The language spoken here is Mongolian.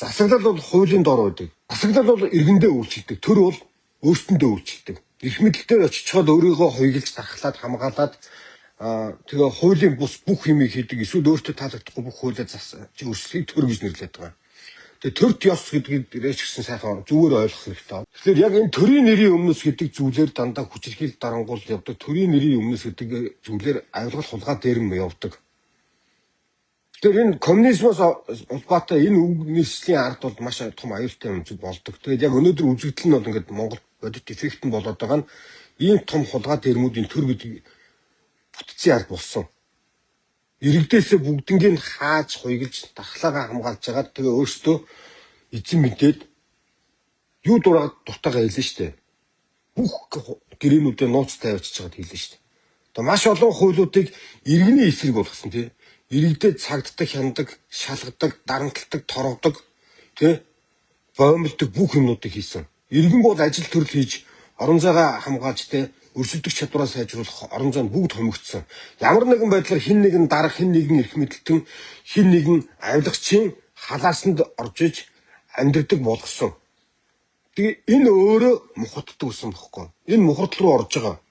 Засаглал бол хуулийн дор байдаг. Засаглал бол иргэндээ үйлчилдэг. Төр бол өөртөндөө үйлчилдэг. Эрх мэдэлээр очичоод өөрийгөө хоёглж тархлаад хамгаалаад тэгээ хуулийн бус бүх юмыг хийдэг. Эсвэл өөртөө таалагдахгүй бүх хуулиа өөрчлөлийг төр гэж нэрлэдэг байгаа. Тэгээ төрт ёс гэдгийг дээрч гисэн сайхан зүгээр ойлгох хэрэгтэй. Тэгэхээр яг энэ төрийн нэрийн өмнөс гэдэг зүйлээр дандаа хүчирхийл дарангуул явдаг. Төрийн нэрийн өмнөс гэдэг зүйлээр авилгал хулгай дээр нь явдаг. Тэгэхээр энэ коммунизмоос улбаатай энэ үг нийслэлийн ард бол маш том аюултай юм зүйл болдог. Тэгээд яг өнөөдөр үзэгдэл нь бол ингээд Монгол бодит эффект нь болоод байгаа нь ийм том хулгай дээрмүүдийн төр гэдэг бүтцийн ард болсон. Иргэдээсээ бүгднийг хааж хуйгалж дархлаагаа хамгаалж байгаа. Тэгээ өөртөө эзэн мэдээд юу дуртайгаа хэлнэ штэ. Бүх гэрээнүүдээ нууц тавьчихж байгаад хэлнэ штэ. Одоо маш олон хуулиудыг иргэний эсрэг болгосон тий. Иргэдэд цагддаг, хяндаг, шалгадаг, дарамтлагдаг, торгодог, тий. Боомлдог бүх юмнуудыг хийсэн. Иргэн бол ажил төрөл хийж орон зайгаа хамгаалж тий. Өрсөлдөх чадвараа сайжруулах орон зайд бүгд хомигдсон. Ямар нэгэн байдлаар хин нэгэн дарга, хин нэгэн эрх мэдэлтэн, хин нэгэн авилгачийн халаасанд орж иж амьдрдаг болгосон. Тэгээ энэ өөрөө мухарддаг гэсэн бохоггүй. Энэ мухардл руу орж байгаа.